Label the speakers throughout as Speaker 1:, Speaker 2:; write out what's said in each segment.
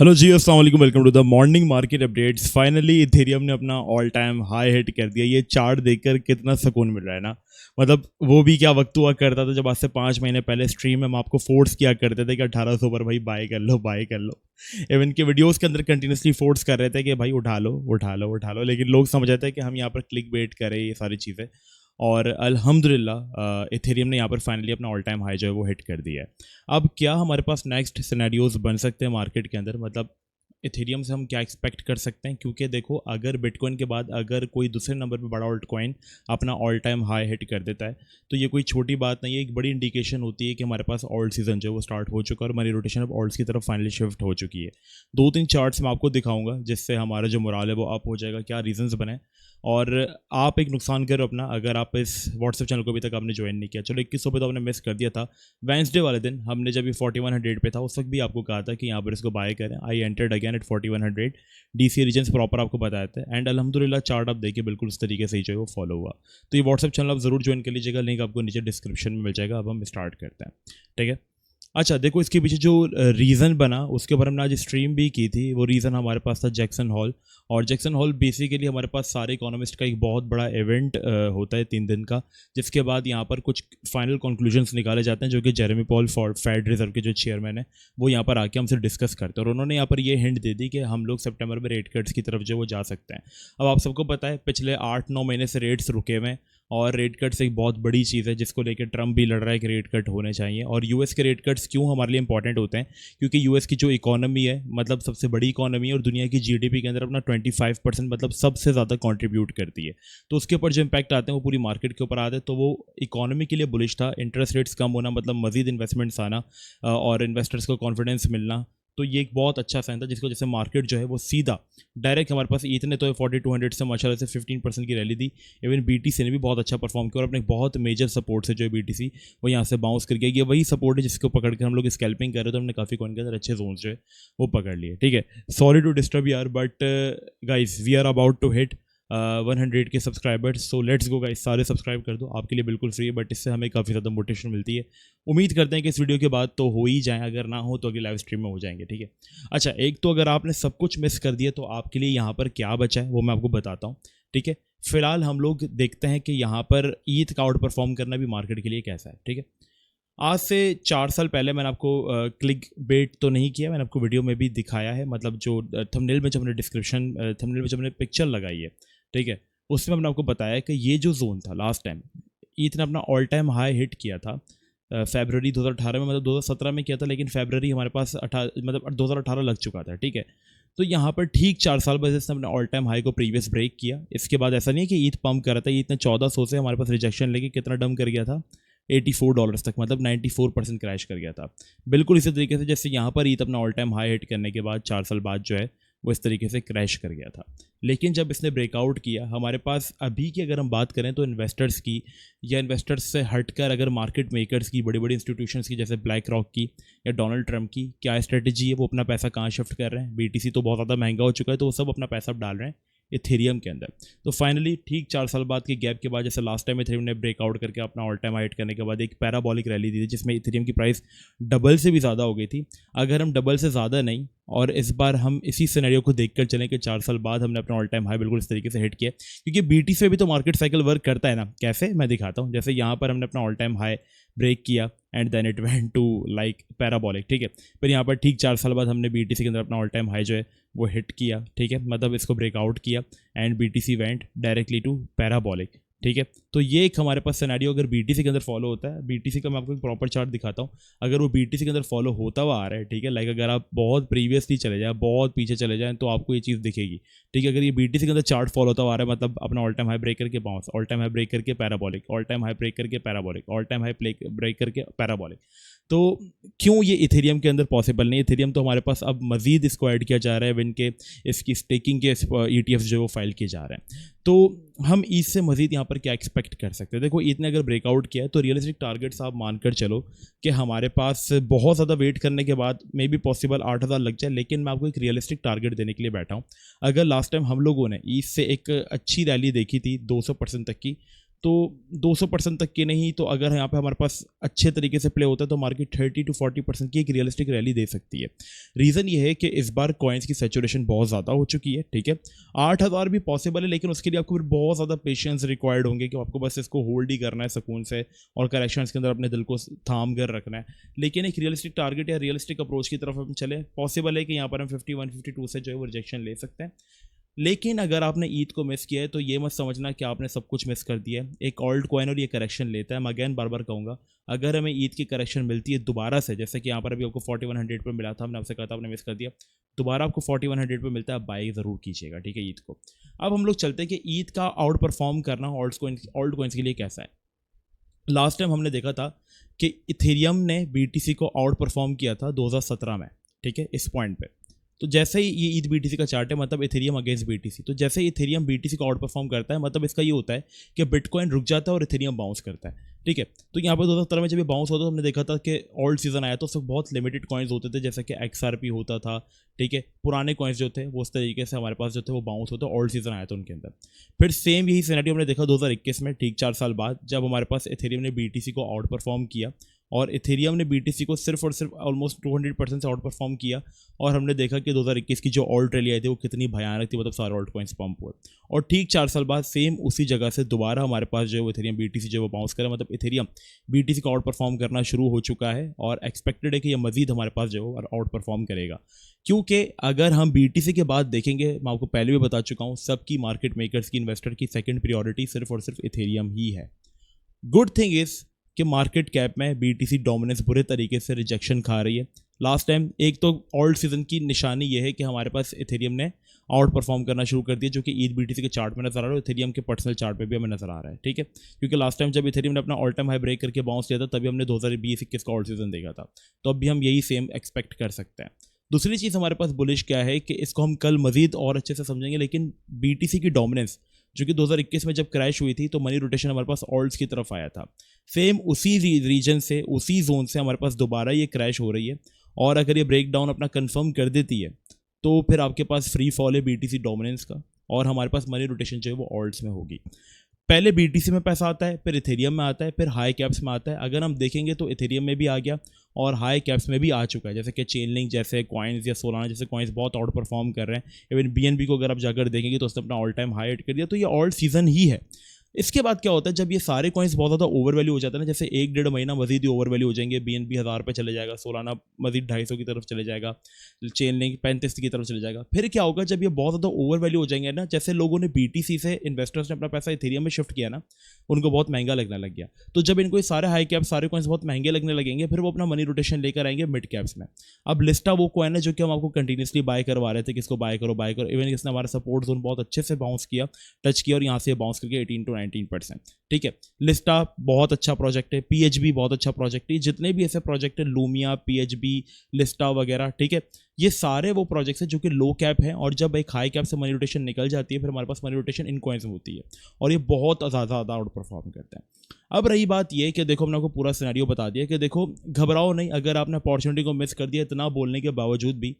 Speaker 1: Hello जी, अस्सलाम वालेकुम। Welcome to the morning market updates. Finally Ethereum ने अपना ऑल टाइम हाई हिट कर दिया। ये चार्ट देखकर कितना सुकून मिल रहा है ना। मतलब वो भी क्या वक्त हुआ करता था जब आज से 5 महीने पहले स्ट्रीम में हम आपको फोर्स किया करते थे कि 1800 पर भाई बाय कर लो, बाय कर लो। इवन के वीडियोस के अंदर कंटिन्यूसली फोर्स कर रहे थे कि भाई उठा लो, उठा लो, उठा लो। लेकिन लोग समझ जाते हैं कि हम यहाँ पर क्लिक बेट करें, ये सारी चीज़ें। और अल्हम्दुलिल्लाह इथेरियम ने यहाँ पर फाइनली अपना ऑल टाइम हाई जो है वो हिट कर दिया है। अब क्या हमारे पास नेक्स्ट सिनेरियोज बन सकते हैं मार्केट के अंदर, मतलब इथेरियम से हम क्या एक्सपेक्ट कर सकते हैं? क्योंकि देखो, अगर बिटकॉइन के बाद अगर कोई दूसरे नंबर पे बड़ा ऑल्ट कॉइन अपना ऑल टाइम हाई हिट कर देता है तो ये कोई छोटी बात नहीं है। एक बड़ी इंडिकेशन होती है कि हमारे पास ऑल्ट सीजन जो है वो स्टार्ट हो चुका है और हमारी रोटेशन अब ऑल्ट्स की तरफ फाइनली शिफ्ट हो चुकी है। 2-3 चार्ट्स मैं आपको दिखाऊंगा जिससे हमारा जो मोराल है वो अप हो जाएगा, क्या रीजंस बने। और आप एक नुकसान करो अपना, अगर आप इस व्हाट्सएप चैनल को अभी तक आपने ज्वाइन नहीं किया, चलो 2100 पे तो आपने मिस कर दिया था। वेंसडे वाले दिन हमने जब ये 4100 पे था उस वक्त भी आपको कहा था कि यहाँ पर इसको बाय करें। I entered again at 4100। DC reasons proper आपको बताए थे एंड अल्हम्दुलिल्लाह चार्ट आप देखिए बिल्कुल उस तरीके से ही जो है वो फॉलो हुआ। तो ये व्हाट्सएप चैनल आप जरूर ज्वाइन कर लीजिएगा, लिंक आपको नीचे डिस्क्रिप्शन में मिल जाएगा। अब हम स्टार्ट करते हैं, ठीक है। अच्छा देखो, इसके पीछे जो रीज़न बना उसके ऊपर हमने आज स्ट्रीम भी की थी। वो रीज़न हमारे पास था जैक्सन हॉल। और जैक्सन हॉल बेसिकली हमारे पास सारे इकोनॉमिस्ट का एक बहुत बड़ा इवेंट होता है 3 दिन का, जिसके बाद यहाँ पर कुछ फाइनल कंक्लूजन्स निकाले जाते हैं जो कि जेरेमी पॉल फेड रिजर्व के जो चेयरमैन है वो यहाँ पर आके हमसे डिस्कस करते हैं। और उन्होंने यहाँ पर ये हिंट दे दी कि हम लोग सितंबर में रेट कट्स की तरफ जो वो जा सकते हैं। अब आप सबको पता है पिछले 8-9 महीने से रेट्स रुके हुए हैं और रेट कट्स एक बहुत बड़ी चीज़ है जिसको लेकर ट्रम्प भी लड़ रहा है कि रेट कट होने चाहिए। और यूएस के रेट कट्स क्यों हमारे लिए इंपॉर्टेंट होते हैं? क्योंकि यूएस की जो इकोनॉमी है, मतलब सबसे बड़ी इकोनॉमी है और दुनिया की जीडीपी के अंदर अपना 25% मतलब सबसे ज़्यादा कंट्रीब्यूट करती है। तो उसके ऊपर जो इम्पैक्ट आते हैं वो पूरी मार्केट के ऊपर आते हैं। तो वो इकोनॉमी के लिए बुलिश था। इंटरेस्ट रेट्स कम होना मतलब मजीद इन्वेस्टमेंट्स आना और इन्वेस्टर्स को कॉन्फिडेंस मिलना, तो ये एक बहुत अच्छा साइन था जिसको जैसे मार्केट जो है वो सीधा डायरेक्ट हमारे पास इतने तो 4200 से माशाल्लाह से 15% की रैली दी। इवन बीटीसी ने भी बहुत अच्छा परफॉर्म किया और अपने बहुत मेजर सपोर्ट से जो है बीटीसी वो यहाँ से बाउंस कर गया। ये वही सपोर्ट है जिसको पकड़ के हम लोग स्कैल्पिंग कर रहे थे। तो हमने काफ़ी कॉइन के अंदर अच्छे जोन जो है वो पकड़ लिए, ठीक है। सॉरी टू डिस्टर्ब यार, but guys we are about to hit 100 K subscribers. So let's go guys, सारे सब्सक्राइब कर दो, आपके लिए बिल्कुल फ्री है, बट इससे हमें काफ़ी ज़्यादा मोटिवेशन मिलती है। उम्मीद करते हैं कि इस वीडियो के बाद तो हो ही जाए, अगर ना हो तो अगली लाइव स्ट्रीम में हो जाएंगे, ठीक है। अच्छा, एक तो अगर आपने सब कुछ मिस कर दिया तो आपके लिए यहाँ पर क्या बचा है वो मैं आपको बताता हूँ, ठीक है। फिलहाल हम लोग देखते हैं कि यहाँ पर ईद का आउट परफॉर्म करना भी मार्केट के लिए कैसा है, ठीक है। आज से 4 साल पहले मैंने आपको क्लिक बेट तो नहीं किया, मैंने आपको वीडियो में भी दिखाया है, मतलब जो थंबनेल में जब हमने डिस्क्रिप्शन थंबनेल में जब हमने पिक्चर लगाई है, ठीक है, उसमें हमने आपको बताया कि ये जो जोन था लास्ट टाइम ईथ ने अपना ऑल टाइम हाई हिट किया था फरवरी 2018 में, मतलब 2017 में किया था, लेकिन फरवरी हमारे पास मतलब 2018 लग चुका था, ठीक है। तो यहाँ पर ठीक 4 साल बाद इसने अपने ऑल टाइम हाई को प्रीवियस ब्रेक किया। इसके बाद ऐसा नहीं है कि ईथ पंप कर रहा था, ईथ ने 1400 से हमारे पास रिजेक्शन लेके कितना डम कर गया था, $84 तक, मतलब 94% क्रैश कर गया था। बिल्कुल इसी तरीके से जैसे यहाँ पर ईथ अपना ऑल टाइम हाई हिट करने के बाद 4 साल बाद जो है वो इस तरीके से क्रैश कर गया था। लेकिन जब इसने ब्रेकआउट किया, हमारे पास अभी की अगर हम बात करें तो इन्वेस्टर्स की या इन्वेस्टर्स से हटकर अगर मार्केट मेकर्स की, बड़ी बड़ी इंस्टीट्यूशंस की जैसे ब्लैक रॉक की या डोनाल्ड ट्रंप की क्या स्ट्रेटजी है, वो अपना पैसा कहाँ शिफ्ट कर रहे हैं? बीटीसी तो बहुत ज़्यादा महंगा हो चुका है तो वो सब अपना पैसा डाल रहे हैं इथेरियम के अंदर। तो फाइनली ठीक 4 साल बाद के गैप के बाद, जैसे लास्ट टाइम इथेरियम ने ब्रेकआउट करके अपना ऑल टाइम हाइट करने के बाद एक पैराबॉलिक रैली दी थी जिसमें इथेरियम की प्राइस डबल से भी ज़्यादा हो गई थी। अगर हम डबल से ज़्यादा नहीं, और इस बार हम इसी सिनेरियो को देखकर चलें कि 4 साल बाद हमने अपना ऑल टाइम हाई बिल्कुल इस तरीके से हिट किया, क्योंकि बीटी से भी तो मार्केट साइकिल वर्क करता है ना। कैसे, मैं दिखाता हूँ। जैसे यहाँ पर हमने अपना ऑल टाइम हाई ब्रेक किया and then it went to like parabolic, ठीक है। फिर यहाँ पर ठीक 4 साल बाद हमने बीटीसी के अंदर अपना ऑल टाइम हाई जो है वो हिट किया, ठीक है, मतलब इसको ब्रेकआउट किया and BTC went directly to parabolic, ठीक है। तो ये एक हमारे पास सिनेरियो अगर बीटीसी के अंदर फॉलो होता है, बीटीसी का मैं आपको एक प्रॉपर चार्ट दिखाता हूँ, अगर वो बीटीसी के अंदर फॉलो होता हुआ आ रहा है, ठीक है, लाइक अगर आप बहुत प्रीवियसली चले जाए, बहुत पीछे चले जाएं तो आपको ये चीज़ दिखेगी, ठीक है। अगर ये बीटीसी के अंदर चार्ट फॉलो होता हुआ आ रहा है, मतलब अपना ऑल टाइम हाई ब्रेक करके bounce, all time high break करके parabolic, all time high break करके parabolic, all time high break करके पैराबॉलिक, तो क्यों ये इथेरियम के अंदर पॉसिबल नहीं? इथेरियम तो हमारे पास अब मजीद इसको ऐड किया जा रहा है, विन के इसकी स्टेकिंग के ETF जो वो फाइल किए जा रहे हैं। तो हम ईद से मजीद यहाँ पर क्या एक्सपेक्ट कर सकते हैं? देखो, ईद ने अगर ब्रेकआउट किया है तो रियलिस्टिक टारगेट्स आप मानकर चलो कि हमारे पास बहुत ज़्यादा वेट करने के बाद मे बी पॉसिबल 8000 लग जाए, लेकिन मैं आपको एक रियलिस्टिक टारगेट देने के लिए बैठा हूँ। अगर लास्ट टाइम हम लोगों ने ईद से एक अच्छी रैली देखी थी 200% तक की, तो 200% तक के नहीं, तो अगर यहाँ पे हमारे पास अच्छे तरीके से प्ले होता है तो मार्केट 30 to 40% की एक रियलिस्टिक रैली दे सकती है। रीज़न ये है कि इस बार कॉइन्स की सैचुरेशन बहुत ज़्यादा हो चुकी है, ठीक है। 8,000 भी पॉसिबल है, लेकिन उसके लिए आपको फिर बहुत ज़्यादा पेशेंस रिक्वायर्ड होंगे कि आपको बस इसको होल्ड ही करना है सुकून से और करेक्शन के अंदर अपने दिल को थाम कर रखना है। लेकिन एक रियलिस्टिक टारगेट या रियलिस्टिक अप्रोच की तरफ हम चले, पॉसिबल है कि यहाँ पर हम 51-52 से जो है वो रिजेक्शन ले सकते हैं। लेकिन अगर आपने ईद को मिस किया है तो ये मत समझना कि आपने सब कुछ मिस कर दिया है। एक ऑल्ट कॉइन और ये करेक्शन लेता है। मैं अगेन बार बार कहूँगा, अगर हमें ईद की करेक्शन मिलती है दोबारा से, जैसे कि यहाँ पर अभी आपको 4100 पे मिला था, हमने आपसे कहा था आपने मिस कर दिया, दोबारा आपको 4100 पे मिलता है, आप बाई ज़रूर कीजिएगा, ठीक है, ईद को। अब हम लोग चलते हैं कि ईद का आउट परफॉर्म करना ऑल्ट कॉइन्स के लिए कैसा है। लास्ट टाइम हमने देखा था कि इथेरियम ने बीटीसी को आउट परफॉर्म किया था 2017 में, ठीक है, इस पॉइंट पे। तो जैसे ही ये ईद बीटीसी का चार्ट है, मतलब इथेरियम अगेंस्ट बीटीसी, तो जैसे ही इथेरियम बीटीसी को आउट परफॉर्म करता है, मतलब इसका ये होता है कि बिटकॉइन रुक जाता है और इथेरियम बाउंस करता है, ठीक है। तो यहाँ पर 2017 में जब ये बाउंस होता है तो हमने देखा था कि ऑल्ट सीजन आया तो उसमें बहुत लिमिटेड कॉइन्स होते थे, जैसे कि XRP होता था, ठीक है। पुराने कॉइन्स जो थे वो उस तरीके से हमारे पास जो थे वो बाउंस होते, ऑल्ट सीजन आया था उनके अंदर। फिर सेम यही सिनेरियो हमने देखा 2021 में, ठीक 4 साल बाद, जब हमारे पास इथेरियम ने बीटीसी को आउट परफॉर्म किया और इथेरियम ने बीटीसी को सिर्फ और सिर्फ ऑलमोस्ट 200% से आउट परफॉर्म किया। और हमने देखा कि 2021 की जो ऑल्ट रैली आई थी वो कितनी भयानक थी, मतलब सारे ऑल्ट कॉइन्स पंप हुए। और ठीक 4 साल बाद सेम उसी जगह से दोबारा हमारे पास जो है वो इथेरियम बीटीसी जो है वो बाउंस करे, मतलब इथेरियम बीटीसी को आउट परफॉर्म करना शुरू हो चुका है और एक्सपेक्टेड है कि ये मजीद हमारे पास जो है आउट परफॉर्म करेगा। क्योंकि अगर हम बीटीसी के बाद देखेंगे, मैं आपको पहले भी बता चुका हूँ, सबकी मार्केट मेकर्स की, इन्वेस्टर की सेकेंड प्रियोरिटी सिर्फ और सिर्फ इथेरियम ही है। गुड थिंग इज कि मार्केट कैप में बीटीसी डोमिनेंस बुरे तरीके से रिजेक्शन खा रही है। लास्ट टाइम एक तो ऑल्ट सीजन की निशानी ये है कि हमारे पास इथेरियम ने आउट परफॉर्म करना शुरू कर दिया, जो कि ईद बीटीसी के चार्ट में नजर आ रहा है, इथेरियम के पर्सनल चार्ट पे भी हमें नजर आ रहा है, ठीक है। क्योंकि लास्ट टाइम जब इथेरियम ने अपना ऑल टाइम हाई ब्रेक करके बाउंस किया था तभी हमने 2020-21 का ऑल्ट सीजन देखा था, तो अब भी हम यही सेम एक्सपेक्ट कर सकते हैं। दूसरी चीज़ हमारे पास बुलिश क्या है कि इसको हम कल मजीद और अच्छे से समझेंगे, लेकिन बीटीसी की डोमिनेंस जो कि 2021 में जब क्रैश हुई थी तो मनी रोटेशन हमारे पास ऑल्ट्स की तरफ आया था, सेम उसी रीजन से, उसी जोन से हमारे पास दोबारा ये क्रैश हो रही है। और अगर ये ब्रेक डाउन अपना कंफर्म कर देती है तो फिर आपके पास फ्री फॉल है बीटीसी डोमिनेंस का और हमारे पास मनी रोटेशन जो है वो ऑल्ट्स में होगी। पहले बीटीसी में पैसा आता है, फिर इथेरियम में आता है, फिर हाई कैप्स में आता है। अगर हम देखेंगे तो इथेरियम में भी आ गया और हाई कैप्स में भी आ चुका है, जैसे कि चेनलिंक जैसे कॉइन्स या सोलाना जैसे कॉइन्स बहुत आउट परफॉर्म कर रहे हैं। इवन बीएनबी को अगर आप जाकर देखेंगे तो उसने अपना ऑल टाइम हाई हिट कर दिया, तो ये ऑल्ट सीजन ही है। इसके बाद क्या होता है, जब ये सारे कॉइन्स बहुत ज़्यादा ओवर वैल्यू हो जाते हैं ना, जैसे 1-1.5 महीना मजीद ही ओवर वैल्यू हो जाएंगे, बीएनबी 1000 पे चले जाएगा, सोलाना मजीद 250 की तरफ चले जाएगा, चेन लिंक 35 की तरफ चले जाएगा। फिर क्या होगा जब ये बहुत ज़्यादा ओवर वैल्यू हो जाएंगे ना, जैसे लोगों ने बीटीसी से, इन्वेस्टर्स ने अपना पैसा इथेरियम में शिफ्ट किया ना, उनको बहुत महंगा लगने लग गया। तो जब इनको सारे हाई कैप सारे कॉइन्स बहुत महंगे लगने लगेंगे, फिर वो अपना मनी रोटेशन लेकर आएंगे मिड कैप्स में। अब लिस्टा वो कॉइन है जो कि हम आपको कंटिन्यूसली बाय करवा रहे थे, किसको बाय करो बाय करो। इवन इसने हमारा सपोर्ट जोन बहुत अच्छे से बाउंस किया, टच किया और यहाँ से बाउंस करके 18 to 19%, ठीक है। लिस्टा बहुत अच्छा प्रोजेक्ट है, पीएचबी बहुत अच्छा प्रोजेक्ट है, जितने भी ऐसे प्रोजेक्ट है, लूमिया, पीएचबी, लिस्टा वगैरह, ठीक है, ये सारे वो प्रोजेक्ट्स हैं जो कि लो कैप हैं और जब एक हाई कैप से मनी रोटेशन निकल जाती है फिर हमारे पास मनी रोटेशन इन कॉइन्स में होती है और ये बहुत ज़्यादा आउट परफॉर्म करते हैं। अब रही बात ये कि देखो हमने आपको पूरा सिनेरियो बता दिया कि देखो घबराओ नहीं, अगर आपने अपॉर्चुनिटी को मिस कर दिया इतना बोलने के बावजूद भी,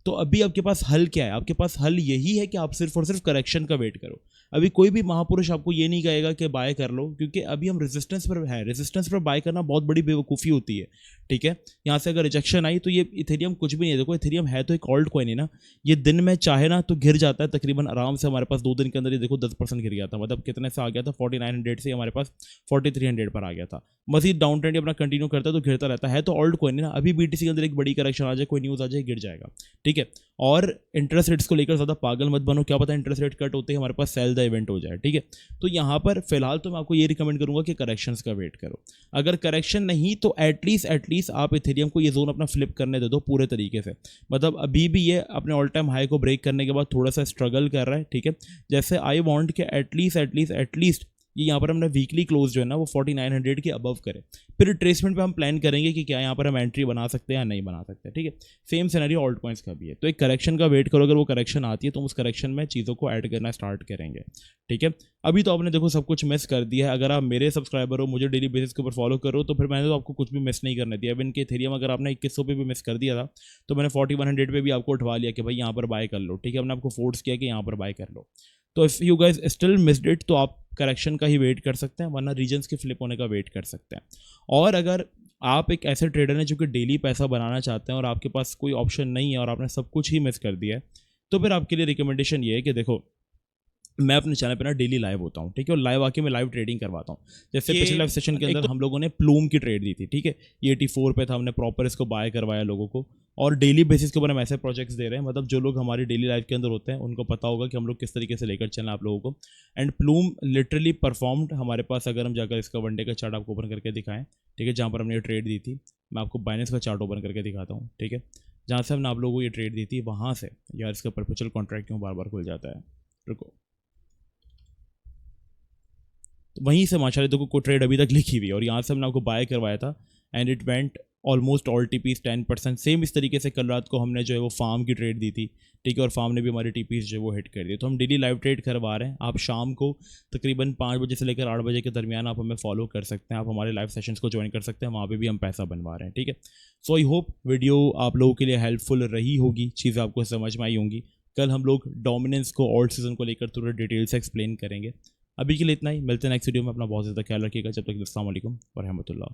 Speaker 1: तो अभी आपके पास हल क्या है? आपके पास हल यही है कि आप सिर्फ और सिर्फ करेक्शन का वेट करो। अभी कोई भी महापुरुष आपको ये नहीं कहेगा कि बाय कर लो, क्योंकि अभी हम रेजिस्टेंस पर हैं। रेजिस्टेंस पर बाय करना बहुत बड़ी बेवकूफ़ी होती है, ठीक है। यहाँ से अगर रिजेक्शन आई तो ये इथेरियम कुछ भी नहीं है। देखो इथेरियम है तो एक ऑल्ट कॉइन है ना, ये दिन में चाहे ना तो गिर जाता है तकरीबन आराम से। हमारे पास 2 दिन के अंदर ये देखो 10% गिर गया था, मतलब कितने से आ गया था 4900 से हमारे पास 4300 पर आ गया था। मजीद डाउन ट्रेंड अपना कंटिन्यू करता है तो गिरता रहता है तो ऑल्ट कॉइन है ना। अभी बीटीसी के अंदर एक बड़ी करेक्शन आ जाए, कोई न्यूज़ आ जाए, गिर जाएगा, ठीक है। और इंटरेस्ट रेट्स को लेकर ज़्यादा पागल मत बनो, क्या पता इंटरेस्ट रेट कट होते ही हमारे पास सेल द इवेंट हो जाए, ठीक है। तो यहाँ पर फिलहाल तो मैं आपको ये रिकमेंड करूँगा कि करेक्शंस का वेट करो। अगर करेक्शन नहीं तो एटलीस्ट आप इथेरियम को ये जोन अपना फ्लिप करने दे दो पूरे तरीके से। मतलब अभी भी ये अपने ऑल टाइम हाई को ब्रेक करने के बाद थोड़ा सा स्ट्रगल कर रहा है, ठीक है। जैसे आई वांट कि एटलीस्ट ये यहाँ पर हमने वीकली क्लोज जो है ना वो 4900 के अबव करे, फिर रिट्रेसमेंट पे हम प्लान करेंगे कि क्या यहाँ पर हम एंट्री बना सकते हैं या नहीं बना सकते, ठीक है। सेम सिनेरियो ऑल्ट कॉइन्स का भी है। तो एक करेक्शन का वेट करो, अगर वो करेक्शन आती है तो उस करेक्शन में चीज़ों को ऐड करना स्टार्ट करेंगे, ठीक है। अभी तो आपने देखो सब कुछ मिस कर दिया है। अगर आप मेरे सब्सक्राइबर हो, मुझे डेली बेसिस के ऊपर फॉलो करो, तो फिर मैंने तो आपको कुछ भी मिस नहीं करने दिया। इवन के इथेरियम अगर आपने 2100 पे भी मिस कर दिया था तो मैंने 4100 पे भी आपको उठवा लिया कि भाई यहाँ पर बाय कर लो, ठीक है। हमने आपको फोर्स किया कि यहाँ पर बाय कर लो। तो if you guys still missed it तो आप करेक्शन का ही वेट कर सकते हैं, वरना रीजन्स के फ्लिप होने का वेट कर सकते हैं। और अगर आप एक ऐसे ट्रेडर हैं जो कि डेली पैसा बनाना चाहते हैं और आपके पास कोई ऑप्शन नहीं है और आपने सब कुछ ही मिस कर दिया है, तो फिर आपके लिए रिकमेंडेशन ये है कि देखो, मैं अपने चैनल पे ना डेली लाइव होता हूँ, ठीक है, और लाइव आके मैं लाइव ट्रेडिंग करवाता हूँ। जैसे पिछले लाइव सेशन के अंदर हम लोगों ने प्लूम की ट्रेड दी थी, ठीक है, ये 84 पे था, हमने प्रॉपर इसको बाय करवाया लोगों को, और डेली बेसिस के ऊपर हम ऐसे प्रोजेक्ट्स दे रहे हैं, मतलब जो लोग हमारी डेली लाइफ के अंदर होते हैं उनको पता होगा कि हम लोग किस तरीके से लेकर चलना आप लोगों को। एंड प्लूम लिटरली परफॉर्म्ड हमारे पास। अगर हम जाकर इसका वनडे का चार्ट आपको ओपन करके दिखाएं, ठीक है, जहाँ पर हमने ये ट्रेड दी थी, मैं आपको बाइनेंस का चार्ट ओपन करके दिखाता हूँ, ठीक है, जहाँ से हमने आप लोगों को ये ट्रेड दी थी, वहाँ से यार इसका परपेचुअल कॉन्ट्रैक्ट क्यों बार बार खुल जाता है, रुको, तो वहीं से माशाल्लाह देखो को ट्रेड अभी तक लिखी हुई है, और यहाँ से हमने आपको बाय करवाया था and it went almost all TPs 10%। Same इस तरीके से कल रात को हमने जो है वो फार्म की ट्रेड दी थी, ठीक है, और फार्म ने भी हमारी टीपीज जो है वो हिट कर दी। तो हम डेली लाइव ट्रेड करवा रहे हैं। आप शाम को तकरीबन 5 बजे से लेकर 8 बजे के दरमियान आप हमें फॉलो कर सकते हैं, आप हमारे लाइव सेशंस को ज्वाइन कर सकते हैं, वहाँ पर भी हम पैसा बनवा रहे हैं, ठीक है। सो आई होप वीडियो आप लोगों के लिए हेल्पफुल रही होगी, चीज़ें आपको समझ में आई होंगी। कल हम लोग डोमिनेंस को ऑल्ट सीजन को लेकर थोड़ा डिटेल से एक्सप्लेन करेंगे। अभी के लिए इतना ही, मिलते हैं नेक्स्ट वीडियो में। अपना बहुत ज़्यादा ख्याल रखिएगा, जब तक अस्सलाम वालेकुम व रहमतुल्लाह।